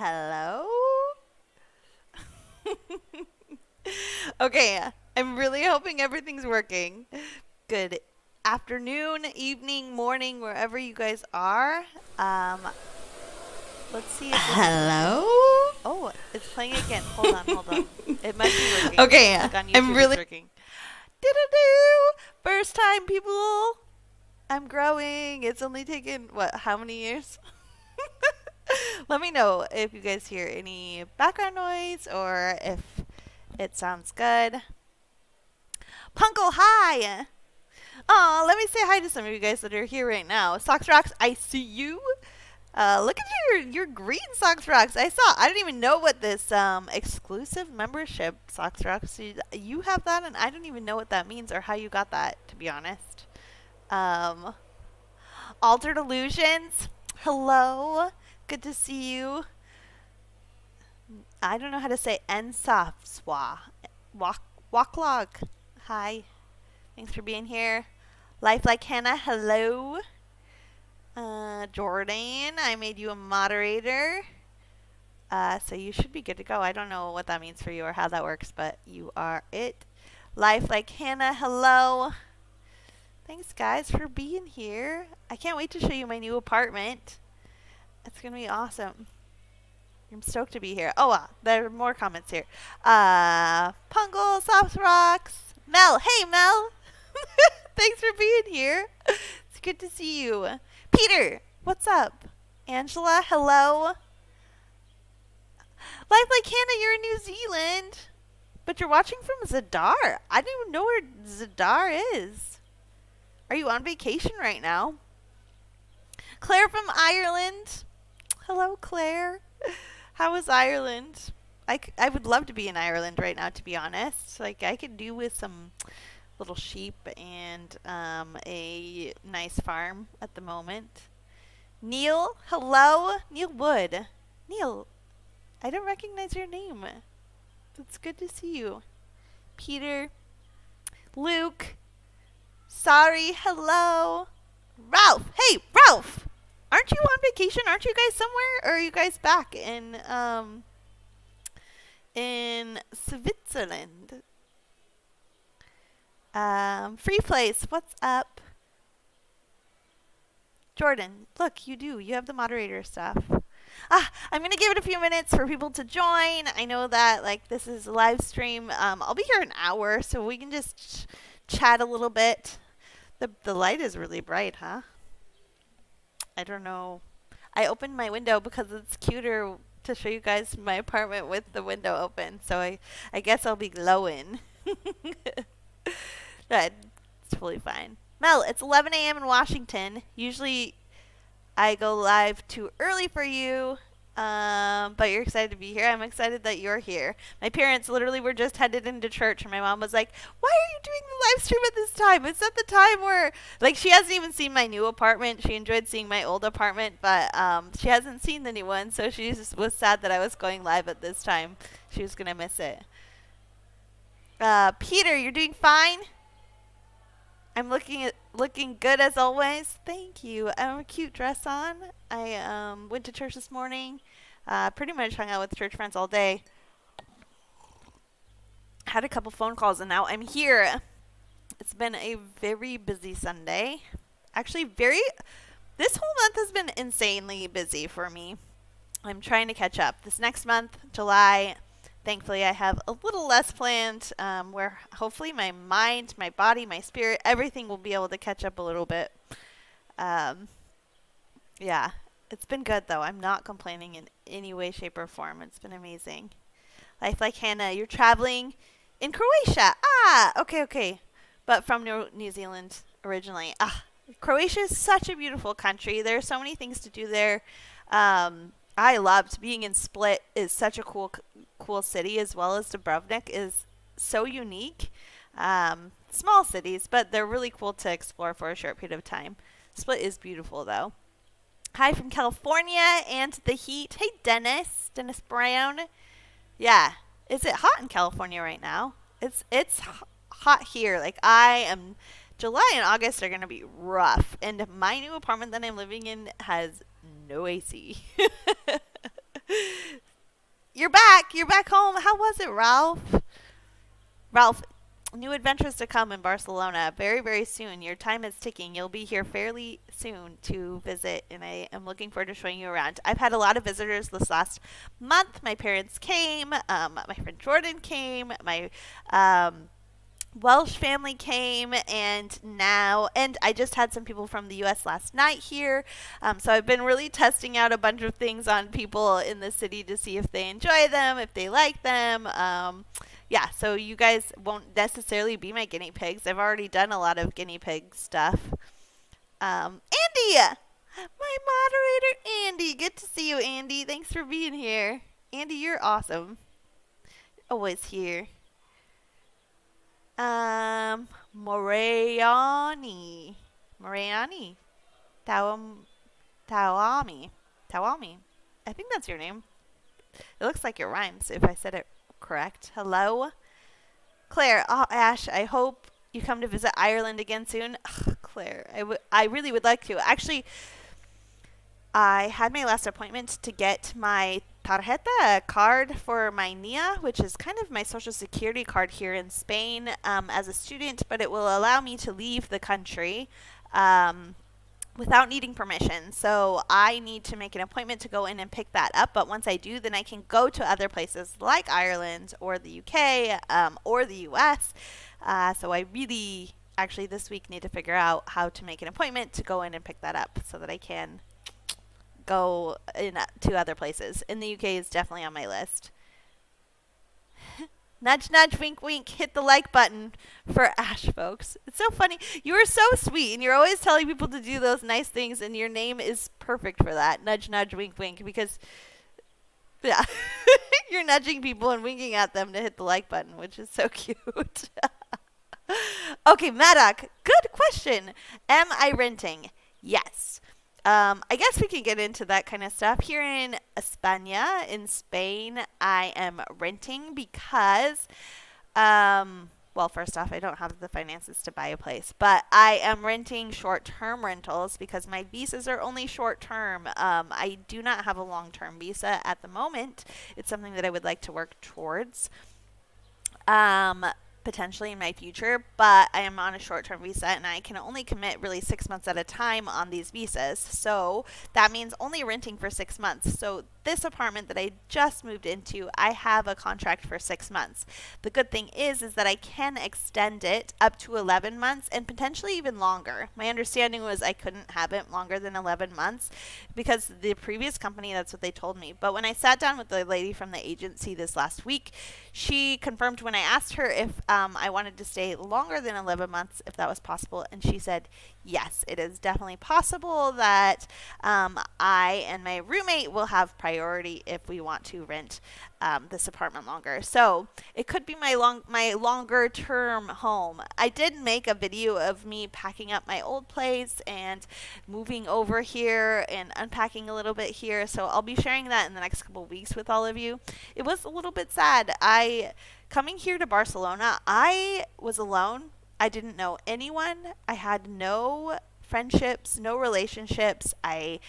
Hello? Okay, I'm really hoping everything's working. Good afternoon, evening, morning, wherever you guys are. Um, let's see if this is Hello? Oh, it's playing again. Hold on, hold on. It must be working. Okay, Like on I'm YouTube, really. it's working. Do-do-do! First time, people. I'm growing. It's only taken, what, how many years? Let me know if you guys hear any background noise or if it sounds good. Punkle, hi! Aw, let me say hi to some of you guys that are here right now. Socks Rocks, I see you. Look at your green Socks Rocks. I didn't even know what this exclusive membership Socks Rocks. You have that, and I don't even know what that means or how you got that, to be honest. Um, Altered Illusions, hello. Good to see you. I don't know how to say Ensafswa. Walklog. Hi. Thanks for being here. Life Like Hannah, hello. Jordan, I made you a moderator. So you should be good to go. I don't know what that means for you or how that works, but you are it. Life Like Hannah, hello. Thanks, guys, for being here. I can't wait to show you my new apartment. It's going to be awesome. I'm stoked to be here. Oh, there are more comments here. Pungle, Soft Rocks, Mel. Hey, Mel. Thanks for being here. It's good to see you. Peter, what's up? Angela, hello. Life Like Hannah, you're in New Zealand. But you're watching from Zadar. I don't even know where Zadar is. Are you on vacation right now? Claire from Ireland. Hello, Claire. How is Ireland? I would love to be in Ireland right now, to be honest. Like, I could do with some little sheep and a nice farm at the moment. Neil, hello. Neil Wood. Neil, I don't recognize your name. It's good to see you. Peter, Luke, sorry, hello. Ralph, hey, Ralph. Aren't you on vacation? Aren't you guys somewhere? Or are you guys back in Switzerland? Free Place, what's up? Jordan, look, you have the moderator stuff. I'm going to give it a few minutes for people to join. I know that, like, this is a live stream. I'll be here an hour, so we can just chat a little bit. The light is really bright, huh? I don't know. I opened my window because it's cuter to show you guys my apartment with the window open. So I guess I'll be glowing. That's totally fine. Mel, it's 11 a.m. in Washington. Usually I go live too early for you, but you're excited to be here. I'm excited that you're here. My parents literally were just headed into church, and my mom was like, why are you doing the live stream at this time? It's at the time where, like, she hasn't even seen my new apartment. She enjoyed seeing my old apartment, but she hasn't seen the new one, so she just was sad that I was going live at this time. She was going to miss it. Peter, you're doing fine? I'm looking good as always. Thank you. I have a cute dress on. I went to church this morning. Pretty much hung out with church friends all day. Had a couple phone calls and now I'm here. It's been a very busy Sunday. Actually, this whole month has been insanely busy for me. I'm trying to catch up. This next month, July, thankfully, I have a little less planned where hopefully my mind, my body, my spirit, everything will be able to catch up a little bit. Yeah, it's been good, though. I'm not complaining in any way, shape, or form. It's been amazing. Life Like Hannah, you're traveling in Croatia. Okay. But from New Zealand originally. Croatia is such a beautiful country. There are so many things to do there. I loved being in Split. Is such a cool city, as well as Dubrovnik is so unique. Small cities, but they're really cool to explore for a short period of time. Split is beautiful, though. Hi from California and the heat. Hey, Dennis Brown. Yeah, is it hot in California right now? It's hot here. Like, July and August are going to be rough. And my new apartment that I'm living in has no AC. You're back. You're back home. How was it, Ralph? Ralph, new adventures to come in Barcelona very, very soon. Your time is ticking. You'll be here fairly soon to visit, and I am looking forward to showing you around. I've had a lot of visitors this last month. My parents came. My friend Jordan came. My Welsh family came, and I just had some people from the U.S. last night here. So I've been really testing out a bunch of things on people in the city to see if they enjoy them, if they like them. Yeah, so you guys won't necessarily be my guinea pigs. I've already done a lot of guinea pig stuff. Andy! My moderator, Andy. Good to see you, Andy. Thanks for being here. Andy, you're awesome. Always here. Moreani. Tawami. I think that's your name. It looks like it rhymes if I said it correct. Hello? Claire. Oh, Ash, I hope you come to visit Ireland again soon. Ugh, Claire, I really would like to. Actually, I had my last appointment to get my tarjeta, a card for my NIA, which is kind of my social security card here in Spain as a student, but it will allow me to leave the country without needing permission. So I need to make an appointment to go in and pick that up. But once I do, then I can go to other places like Ireland or the UK or the US. So I really, actually this week, need to figure out how to make an appointment to go in and pick that up so that I can go to other places. And the UK is definitely on my list. Nudge, nudge, wink, wink. Hit the like button for Ash, folks. It's so funny. You are so sweet, and you're always telling people to do those nice things, and your name is perfect for that. Nudge, nudge, wink, wink. Because, yeah, you're nudging people and winking at them to hit the like button, which is so cute. Okay, Maddock. Good question. Am I renting? Yes. I guess we can get into that kind of stuff. Here in España, in Spain, I am renting because, well, first off, I don't have the finances to buy a place, but I am renting short-term rentals because my visas are only short-term. I do not have a long-term visa at the moment. It's something that I would like to work towards. Potentially in my future, but I am on a short-term visa and I can only commit really 6 months at a time on these visas. So that means only renting for 6 months. So this apartment that I just moved into, I have a contract for 6 months. The good thing is that I can extend it up to 11 months and potentially even longer. My understanding was I couldn't have it longer than 11 months because the previous company, that's what they told me. But when I sat down with the lady from the agency this last week, she confirmed when I asked her if I wanted to stay longer than 11 months, if that was possible. And she said, yes, it is definitely possible that I and my roommate will have priority if we want to rent this apartment longer. So it could be my longer term home. I did make a video of me packing up my old place and moving over here and unpacking a little bit here. So I'll be sharing that in the next couple of weeks with all of you. It was a little bit sad. Coming here to Barcelona, I was alone. I didn't know anyone. I had no friendships, no relationships. I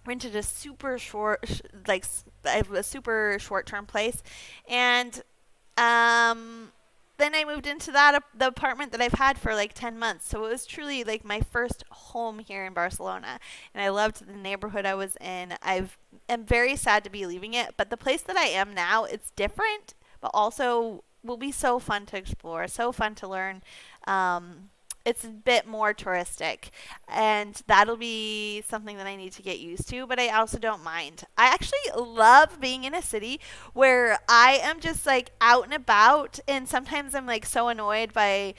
rented a super short-term place, and then I moved into the apartment that I've had for like 10 months. So it was truly like my first home here in Barcelona, and I loved the neighborhood I was in. I'm very sad to be leaving it, but the place that I am now, it's different, but also will be so fun to explore, so fun to learn. It's a bit more touristic, and that'll be something that I need to get used to, but I also don't mind. I actually love being in a city where I am just like out and about, and sometimes I'm like so annoyed by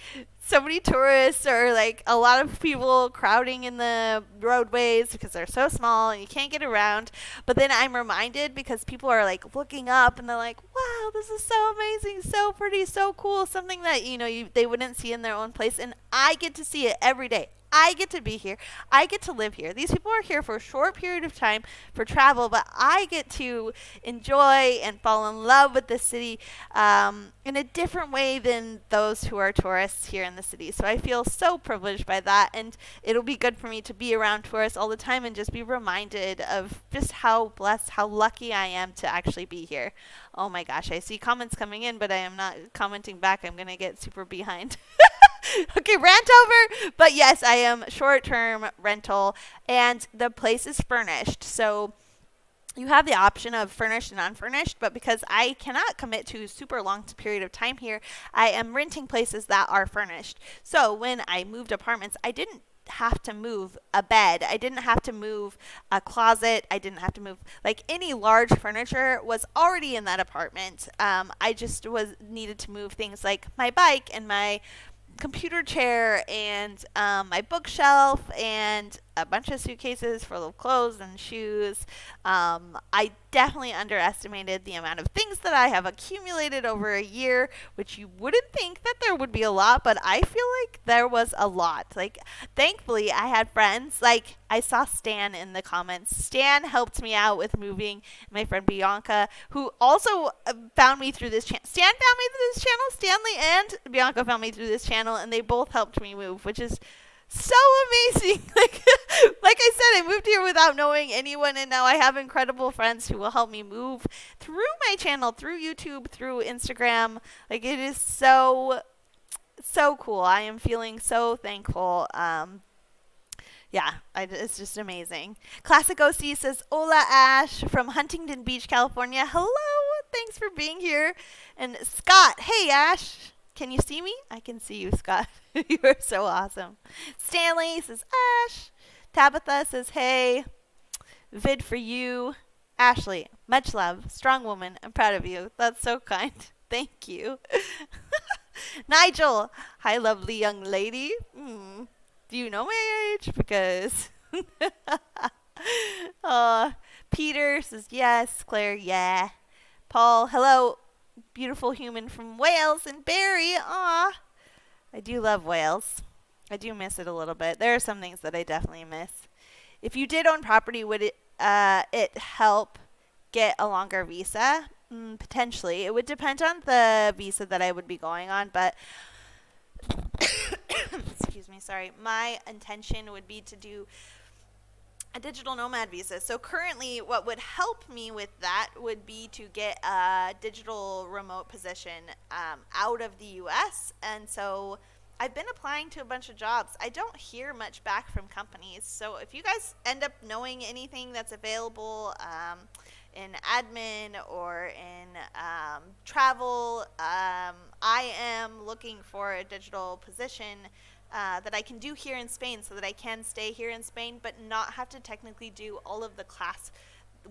so many tourists or like a lot of people crowding in the roadways because they're so small and you can't get around. But then I'm reminded because people are like looking up and they're like, wow, this is so amazing, so pretty, so cool, something that they wouldn't see in their own place, and I get to see it every day. I get to be here. I get to live here. These people are here for a short period of time for travel, but I get to enjoy and fall in love with the city in a different way than those who are tourists here in the city. So I feel so privileged by that, and it'll be good for me to be around tourists all the time and just be reminded of just how blessed, how lucky I am to actually be here. Oh my gosh, I see comments coming in, but I am not commenting back. I'm going to get super behind. Okay, rant over. But yes, I am short-term rental, and the place is furnished. So you have the option of furnished and unfurnished, but because I cannot commit to a super long period of time here, I am renting places that are furnished. So when I moved apartments, I didn't have to move a bed. I didn't have to move a closet. I didn't have to move like any large furniture was already in that apartment. I just was needed to move things like my bike and my computer chair and my bookshelf and a bunch of suitcases full of clothes and shoes. I definitely underestimated the amount of things that I have accumulated over a year, which you wouldn't think that there would be a lot, but I feel like there was a lot. Like, thankfully, I had friends. Like, I saw Stan in the comments. Stan helped me out with moving. My friend Bianca, who also found me through this channel. Stan found me through this channel. Stanley and Bianca found me through this channel, and they both helped me move, which is so amazing. Like I said, I moved here without knowing anyone, and now I have incredible friends who will help me move through my channel, through YouTube, through Instagram. Like, it is so cool. I am feeling so thankful. It's just amazing. Classic OC says, Hola Ash from Huntington Beach, California. Hello, thanks for being here. And Scott, hey Ash. Can you see me? I can see you, Scott. You are so awesome. Stanley says, Ash. Tabitha says, hey. Vid for you. Ashley, much love. Strong woman. I'm proud of you. That's so kind. Thank you. Nigel, hi, lovely young lady. Do you know my age? Because Peter says, yes. Claire, yeah. Paul, hello. Beautiful human from Wales. And Barry, aw. I do love Wales. I do miss it a little bit. There are some things that I definitely miss. If you did own property, would it help get a longer visa? Potentially. It would depend on the visa that I would be going on, but excuse me, sorry. My intention would be to do a digital nomad visa. So currently what would help me with that would be to get a digital remote position out of the US. And so I've been applying to a bunch of jobs. I don't hear much back from companies. So if you guys end up knowing anything that's available in admin or in travel, I am looking for a digital position that I can do here in Spain so that I can stay here in Spain but not have to technically do all of the class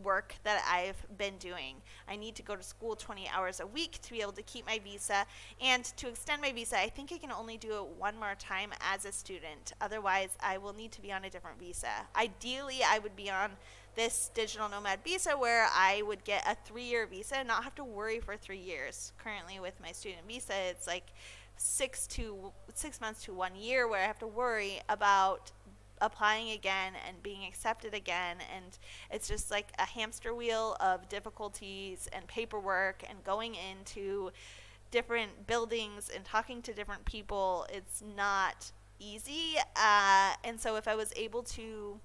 work that I've been doing. I need to go to school 20 hours a week to be able to keep my visa, and to extend my visa I think I can only do it one more time as a student. Otherwise I will need to be on a different visa. Ideally I would be on this digital nomad visa where I would get a 3-year visa and not have to worry for 3 years. Currently with my student visa it's like 6 months to 1 year where I have to worry about applying again and being accepted again, and it's just like a hamster wheel of difficulties and paperwork and going into different buildings and talking to different people. It's not easy, and so if I was able to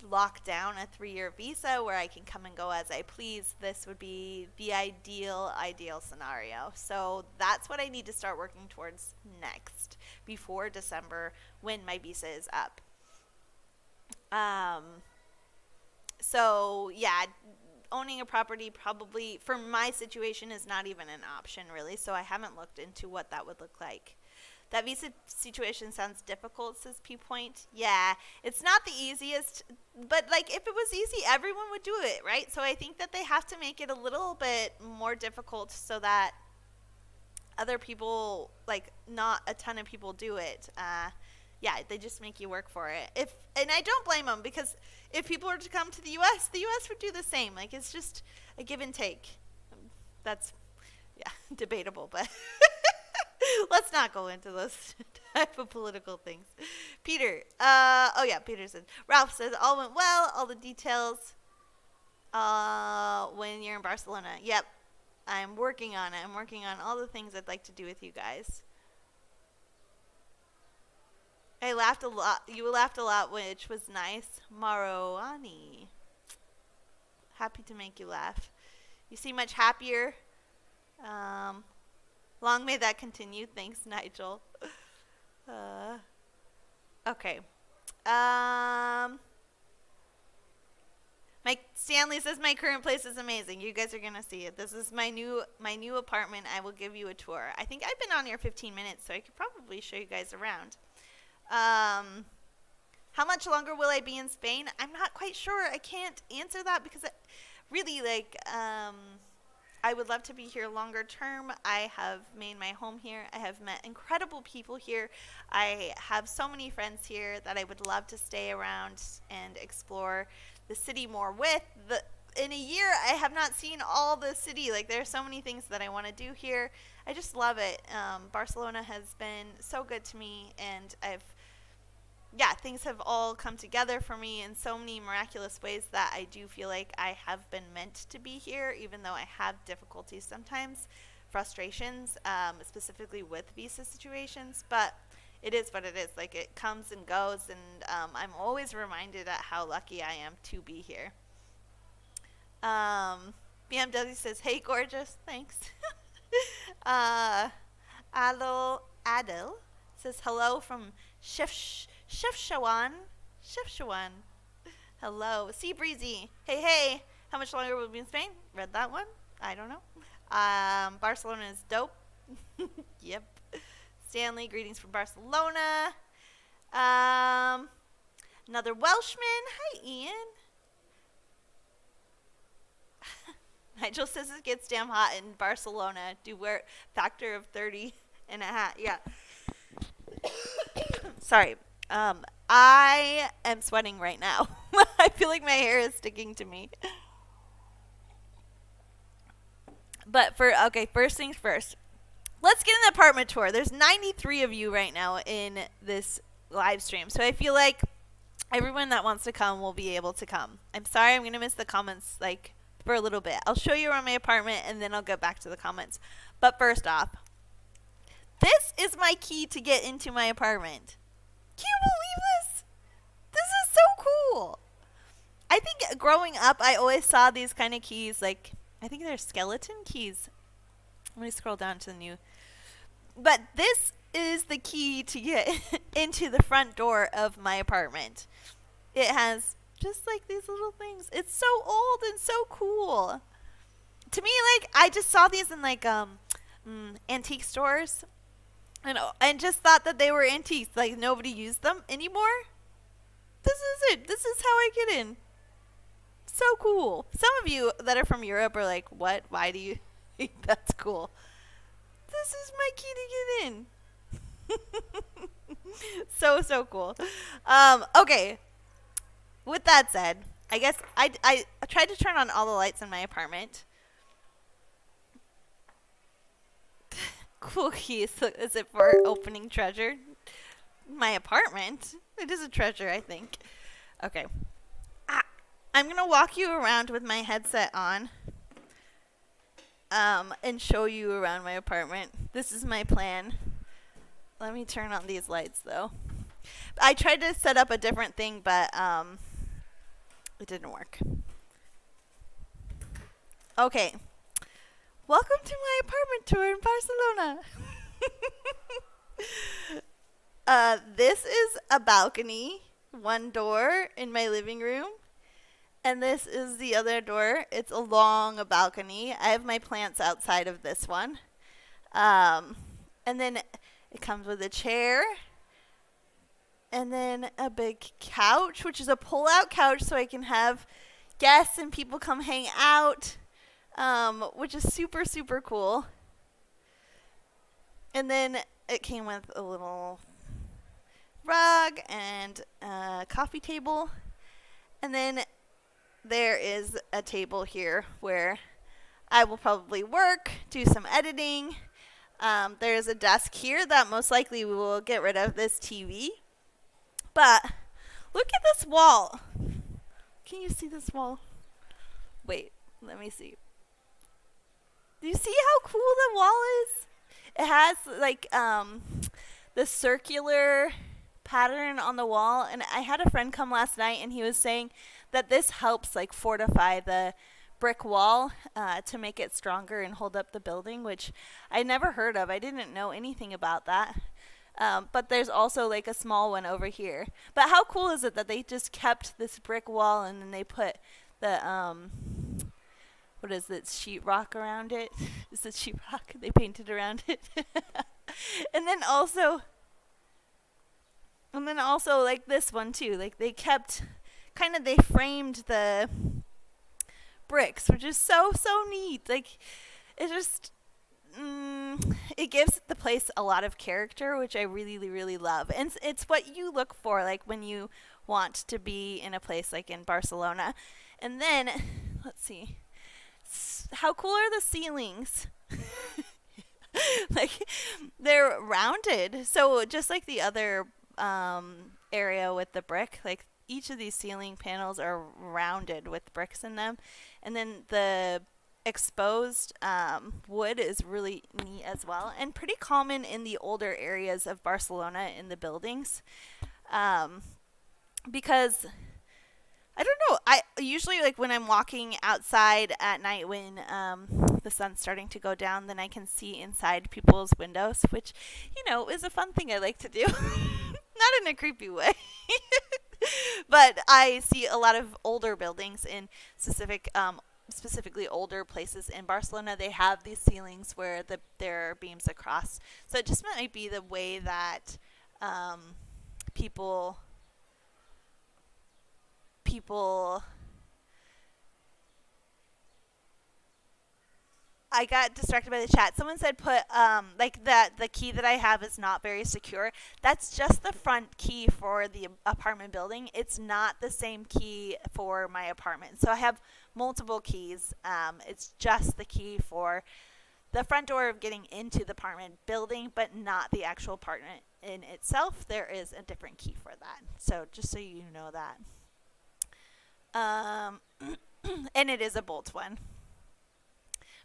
lock down a 3-year visa where I can come and go as I please, this would be the ideal scenario. So that's what I need to start working towards next, before December when my visa is up. So yeah, owning a property probably for my situation is not even an option really, so I haven't looked into what that would look like. That visa situation sounds difficult, says P Point. Yeah, it's not the easiest, but like if it was easy, everyone would do it, right? So I think that they have to make it a little bit more difficult so that other people, like not a ton of people do it. Yeah, they just make you work for it. And I don't blame them, because if people were to come to the US would do the same. Like, it's just a give and take. That's, yeah, debatable, but Let's not go into those type of political things. Peter, oh yeah, Peter said. Ralph says all went well. All the details. When you're in Barcelona. Yep, I'm working on it. I'm working on all the things I'd like to do with you guys. I laughed a lot. You laughed a lot, which was nice. Maroani. Happy to make you laugh. You seem much happier. Long may that continue. Thanks, Nigel. Okay. Mike Stanley says my current place is amazing. You guys are gonna see it. This is my new apartment. I will give you a tour. I think I've been on here 15 minutes, so I could probably show you guys around. How much longer will I be in Spain? I'm not quite sure. I can't answer that because really, I would love to be here longer term. I have made my home here. I have met incredible people here. I have so many friends here that I would love to stay around and explore the city more with. In a year, I have not seen all the city. Like, there are so many things that I want to do here. I just love it. Barcelona has been so good to me, and things have all come together for me in so many miraculous ways that I do feel like I have been meant to be here, even though I have difficulties sometimes, frustrations, specifically with visa situations. But it is what it is. Like, it comes and goes, and I'm always reminded at how lucky I am to be here. BMW says, hey, gorgeous. Thanks. Adel says, hello from Chefchaouen. Hello. Sea Breezy. Hey. How much longer will we be in Spain? Read that one. I don't know. Barcelona is dope. Yep. Stanley, greetings from Barcelona. Another Welshman. Hi, Ian. Nigel says it gets damn hot in Barcelona. Do wear factor of 30 and a hat. Yeah. Sorry. I am sweating right now. I feel like my hair is sticking to me. But first things first. Let's get an apartment tour. There's 93 of you right now in this live stream. So I feel like everyone that wants to come will be able to come. I'm sorry I'm going to miss the comments for a little bit. I'll show you around my apartment and then I'll go back to the comments. But first off, this is my key to get into my apartment. Can you believe this? This is so cool. I think growing up, I always saw these kind of keys. I think they're skeleton keys. Let me scroll down to the new. But this is the key to get into the front door of my apartment. It has just these little things. It's so old and so cool. To me, I just saw these in antique stores. And just thought that they were antiques. Nobody used them anymore. This is it. This is how I get in. So cool. Some of you that are from Europe are like, what? Why do you think that's cool? This is my key to get in. So cool. Okay. With that said, I guess I tried to turn on all the lights in my apartment. Cool keys. Is it for opening treasure? My apartment. It is a treasure, I think. Okay. I'm going to walk you around with my headset on. And show you around my apartment. This is my plan. Let me turn on these lights, though. I tried to set up a different thing, but it didn't work. Okay. Welcome to my apartment tour in Barcelona. This is a balcony, one door in my living room. And this is the other door. It's along a balcony. I have my plants outside of this one. And then it comes with a chair. And then a big couch, which is a pull-out couch so I can have guests and people come hang out. Which is super, super cool. And then it came with a little rug and a coffee table. And then there is a table here where I will probably work, do some editing. There's a desk here that most likely we will get rid of this TV. But look at this wall. Can you see this wall? Wait, let me see. Do you see how cool the wall is? It has like the circular pattern on the wall, and I had a friend come last night and he was saying that this helps like fortify the brick wall to make it stronger and hold up the building, which I never heard of. I didn't know anything about that. But there's also like a small one over here. But how cool is it that they just kept this brick wall and then they put the what is it, sheetrock around it? Is it sheetrock? They painted around it. and then also like this one too. Like they kept they framed the bricks, which is so neat. Like it just it gives the place a lot of character, which I really love. And it's what you look for like when you want to be in a place like in Barcelona. And then let's see. How cool are the ceilings? Like they're rounded. So just like the other area with the brick, like each of these ceiling panels are rounded with bricks in them. And then the exposed wood is really neat as well, and pretty common in the older areas of Barcelona in the buildings, because I don't know, I usually like when I'm walking outside at night when the sun's starting to go down, then I can see inside people's windows, which is a fun thing I like to do. Not in a creepy way. But I see a lot of older buildings in specifically older places in Barcelona. They have these ceilings where there are beams across. So it just might be the way that people I got distracted by the chat. Someone said put like that the key that I have is not very secure. That's just the front key for the apartment building. It's not the same key for my apartment. So I have multiple keys. It's just the key for the front door of getting into the apartment building, but not the actual apartment in itself. There is a different key for that. So just so you know that. And it is a bolt one.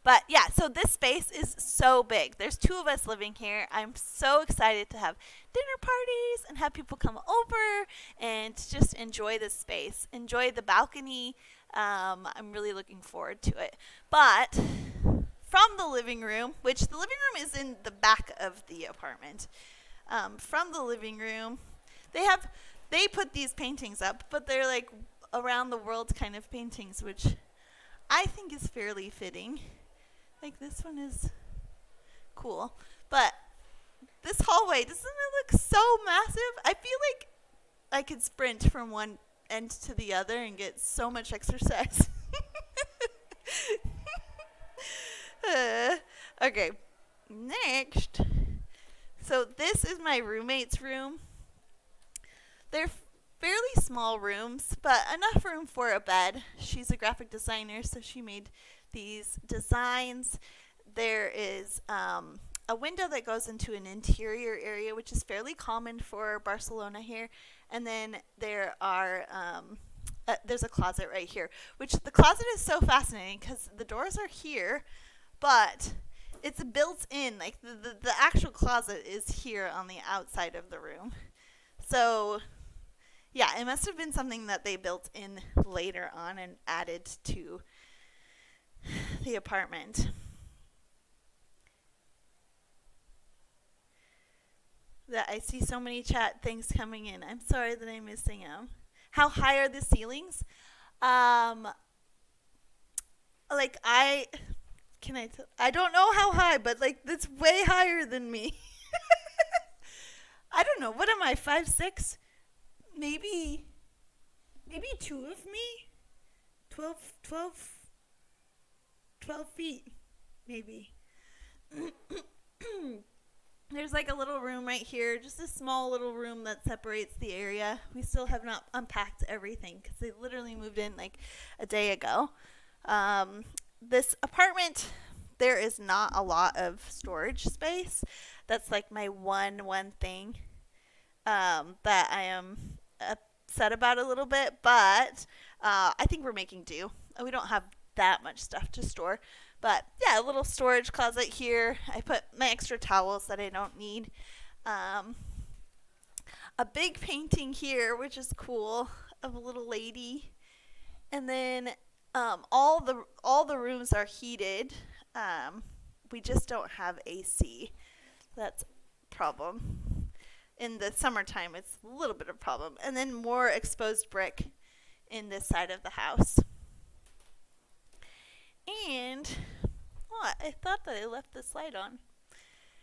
But yeah, so this space is so big. There's 2 of us living here. I'm so excited to have dinner parties and have people come over and just enjoy this space. Enjoy the balcony. I'm really looking forward to it. But from the living room, which the living room is in the back of the apartment, from the living room, they put these paintings up, but they're like around the world kind of paintings, which I think is fairly fitting. Like this one is cool, but this hallway, doesn't it look so massive? I feel like I could sprint from one end to the other and get so much exercise. Okay, next. So this is my roommate's room. They're fairly small rooms, but enough room for a bed. She's a graphic designer, so she made these designs. There is a window that goes into an interior area, which is fairly common for Barcelona here. And then there are there's a closet right here, which the closet is so fascinating because the doors are here, but it's built in. Like the actual closet is here on the outside of the room. So yeah, it must have been something that they built in later on and added to the apartment. That I see so many chat things coming in. I'm sorry that I'm missing them. How high are the ceilings? Like I don't know how high, but like that's way higher than me. I don't know. What am I? 5'6"? Maybe 2 of me. 12 feet, maybe. There's like a little room right here, just a small little room that separates the area. We still have not unpacked everything because they literally moved in like a day ago. This apartment there is not a lot of storage space. That's like my one thing that I am upset about a little bit, but I think we're making do. We don't have that much stuff to store. But yeah, a little storage closet here. I put my extra towels that I don't need. Um, a big painting here, which is cool, of a little lady. And then all the rooms are heated. We just don't have AC. That's a problem. In the summertime, it's a little bit of a problem. And then more exposed brick in this side of the house. And I thought that I left this light on.